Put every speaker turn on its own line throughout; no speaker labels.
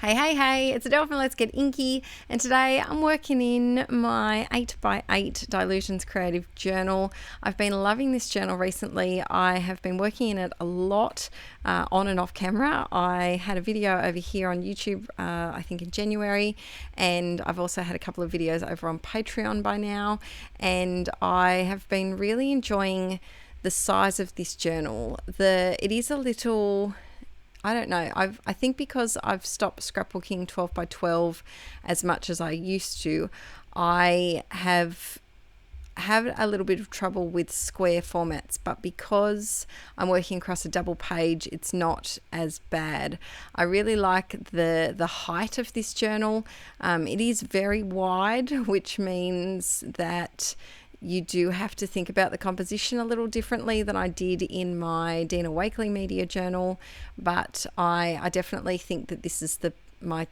Hey, it's Adele from Let's Get Inkie, and today I'm working in my 8x8 Dilutions Creative Journal. I've been loving this journal recently. I have been working in it a lot, on and off camera. I had a video over here on YouTube, I think in January, and I've also had a couple of videos over on Patreon by now, and I have been really enjoying the size of this journal. It is a little... I don't know. I think because I've stopped scrapbooking 12 by 12 as much as I used to, I have had a little bit of trouble with square formats, but because I'm working across a double page, it's not as bad. I really like the height of this journal. It is very wide, which means that you do have to think about the composition a little differently than I did in my Dina Wakeley Media Journal, but I definitely think that this is my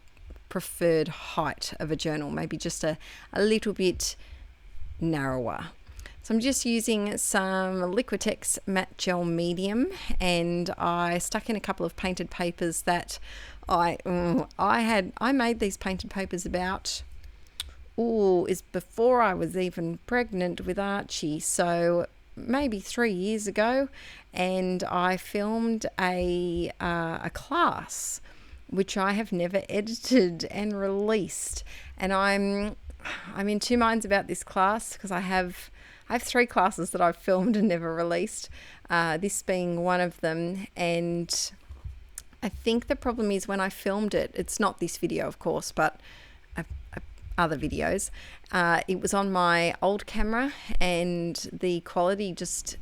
preferred height of a journal, maybe just a little bit narrower. So I'm just using some Liquitex matte gel medium, and I stuck in a couple of painted papers that I made these painted papers about is before I was even pregnant with Archie, so maybe 3 years ago, and I filmed a class which I have never edited and released, and I'm in two minds about this class because I have 3 classes that I've filmed and never released, this being one of them. And I think the problem is when I filmed it, it's not this video of course, but other videos, it was on my old camera and the quality just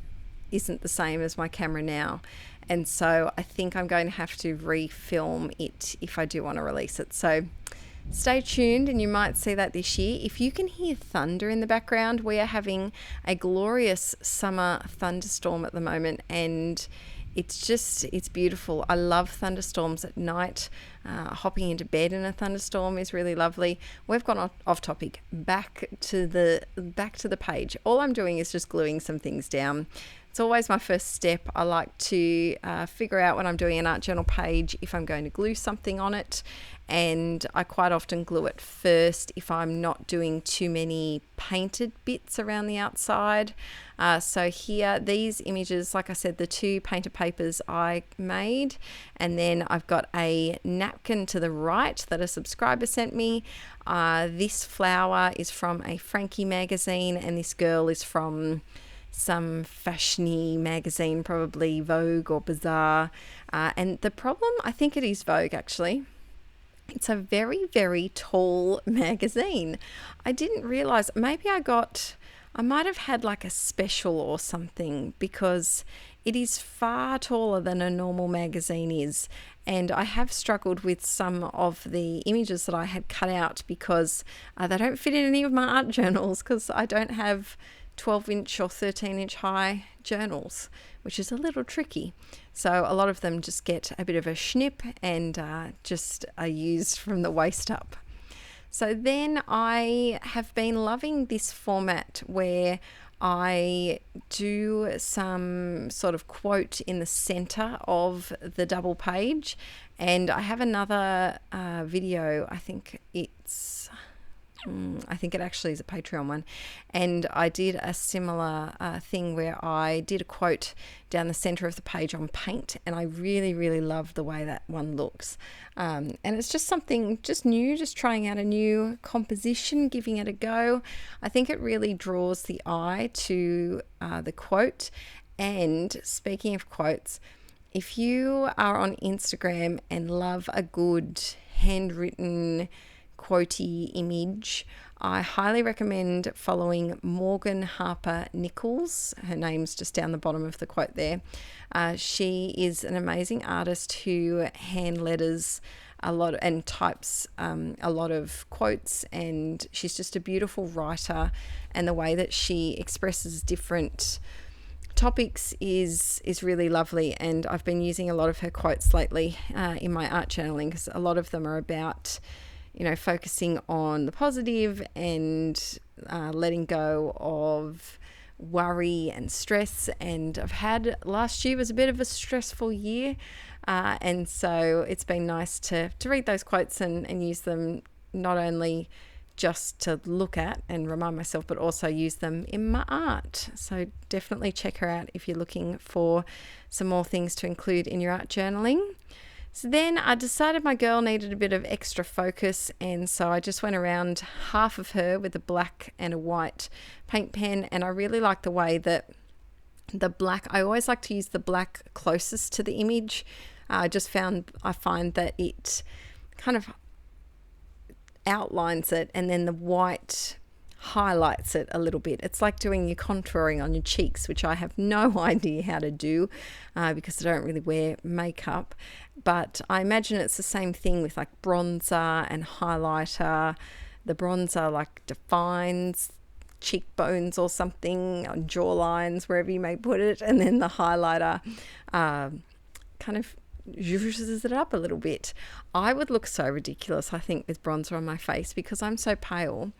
isn't the same as my camera now, and so I think I'm going to have to refilm it if I do want to release it. So stay tuned, and you might see that this year. If you can hear thunder in the background, we are having a glorious summer thunderstorm at the moment, and it's beautiful. I love thunderstorms at night. Hopping into bed in a thunderstorm is really lovely. We've gone off topic. Back to the page. All I'm doing is just gluing some things down. It's always my first step. I like to figure out when I'm doing an art journal page if I'm going to glue something on it, and I quite often glue it first if I'm not doing too many painted bits around the outside. So here, these images, like I said, the 2 painted papers I made, and then I've got a napkin to the right that a subscriber sent me. This flower is from a Frankie magazine, and this girl is from some fashiony magazine, probably Vogue or Bazaar. And the problem, I think it is Vogue actually. It's a very, very tall magazine. I didn't realize, maybe I might have had like a special or something, because it is far taller than a normal magazine is. And I have struggled with some of the images that I had cut out because they don't fit in any of my art journals, because I don't have 12-inch or 13-inch high journals, which is a little tricky. So a lot of them just get a bit of a snip and just are used from the waist up. So then I have been loving this format where I do some sort of quote in the center of the double page, and I have another video, I think it actually is a Patreon one, and I did a similar thing where I did a quote down the center of the page on paint, and I really, really love the way that one looks. And it's just something just new, just trying out a new composition, giving it a go. I think it really draws the eye to the quote. And speaking of quotes, if you are on Instagram and love a good handwritten quotey image, I highly recommend following Morgan Harper Nichols. Her name's just down the bottom of the quote there. She is an amazing artist who hand letters a lot and types a lot of quotes, and she's just a beautiful writer, and the way that she expresses different topics is really lovely. And I've been using a lot of her quotes lately in my art journaling, because a lot of them are about focusing on the positive and letting go of worry and stress. And last year was a bit of a stressful year. And so it's been nice to read those quotes and use them not only just to look at and remind myself, but also use them in my art. So definitely check her out if you're looking for some more things to include in your art journaling. So then I decided my girl needed a bit of extra focus, and so I just went around half of her with a black and a white paint pen. And I really like the way that the black, I always like to use the black closest to the image. I find that it kind of outlines it, and then the white highlights it a little bit. It's like doing your contouring on your cheeks, which I have no idea how to do because I don't really wear makeup, but I imagine it's the same thing with like bronzer and highlighter. The bronzer like defines cheekbones or something, on jawlines, wherever you may put it, and then the highlighter kind of zhuzhes it up a little bit. I would look so ridiculous, I think, with bronzer on my face because I'm so pale.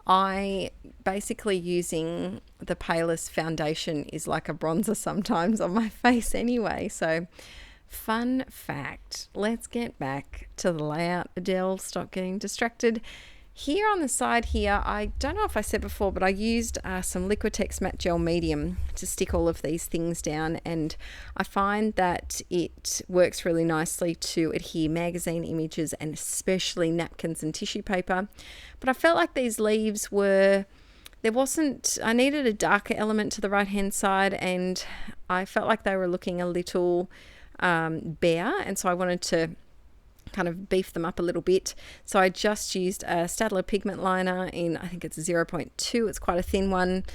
I basically using the palest foundation is like a bronzer sometimes on my face anyway. So fun fact. Let's get back to the layout. Adele, stop getting distracted. Here on the side here, I don't know if I said before, but I used some Liquitex matte gel medium to stick all of these things down, and I find that it works really nicely to adhere magazine images and especially napkins and tissue paper. But I felt like these leaves I needed a darker element to the right hand side, and I felt like they were looking a little bare, and so I wanted to kind of beef them up a little bit. So I just used a Staedtler pigment liner in, I think it's 0.2. It's quite a thin one.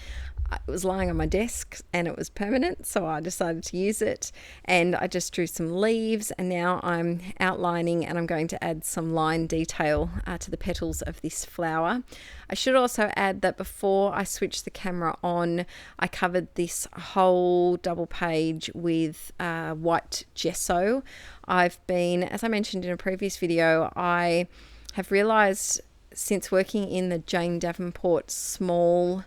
It was lying on my desk and it was permanent, so I decided to use it, and I just drew some leaves, and now I'm outlining and I'm going to add some line detail to the petals of this flower. I should also add that before I switched the camera on, I covered this whole double page with white gesso. As I mentioned in a previous video, I have realized since working in the Jane Davenport small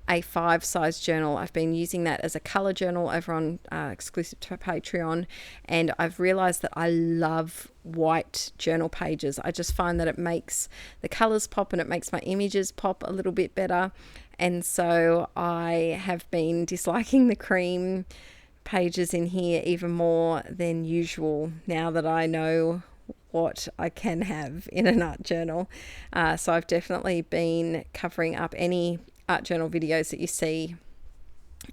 A5 size journal, I've been using that as a color journal over on exclusive to Patreon, and I've realized that I love white journal pages. I just find that it makes the colors pop and it makes my images pop a little bit better, and so I have been disliking the cream pages in here even more than usual now that I know what I can have in an art journal. So I've definitely been covering up any art journal videos that you see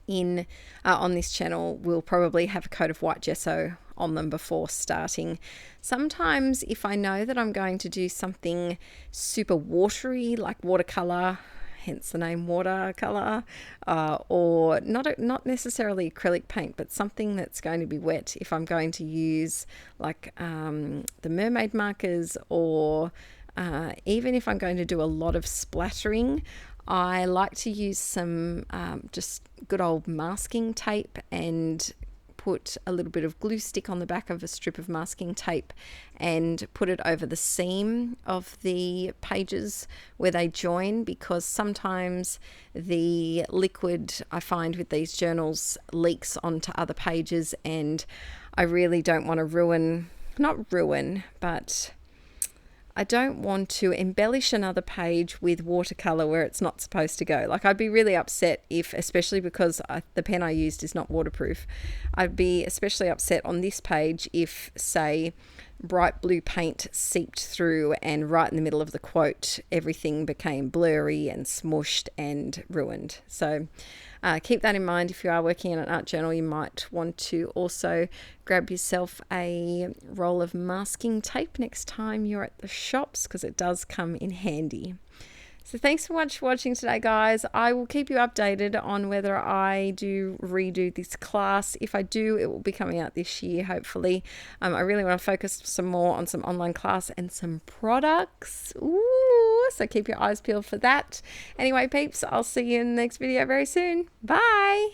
in on this channel will probably have a coat of white gesso on them before starting. Sometimes if I know that I'm going to do something super watery like watercolor, hence the name watercolor, or not necessarily acrylic paint, but something that's going to be wet, if I'm going to use like the mermaid markers, or even if I'm going to do a lot of splattering, I like to use some just good old masking tape and put a little bit of glue stick on the back of a strip of masking tape and put it over the seam of the pages where they join, because sometimes the liquid I find with these journals leaks onto other pages, and I really don't want to but I don't want to embellish another page with watercolor where it's not supposed to go. Like, I'd be really upset if, especially because the pen I used is not waterproof, I'd be especially upset on this page if, say, bright blue paint seeped through and right in the middle of the quote everything became blurry and smushed and ruined. So keep that in mind. If you are working in an art journal, you might want to also grab yourself a roll of masking tape next time you're at the shops, because it does come in handy. So thanks so much for watching today, guys. I will keep you updated on whether I do redo this class. If I do, it will be coming out this year, hopefully. I really want to focus some more on some online class and some products. Ooh, so keep your eyes peeled for that. Anyway, peeps, I'll see you in the next video very soon. Bye.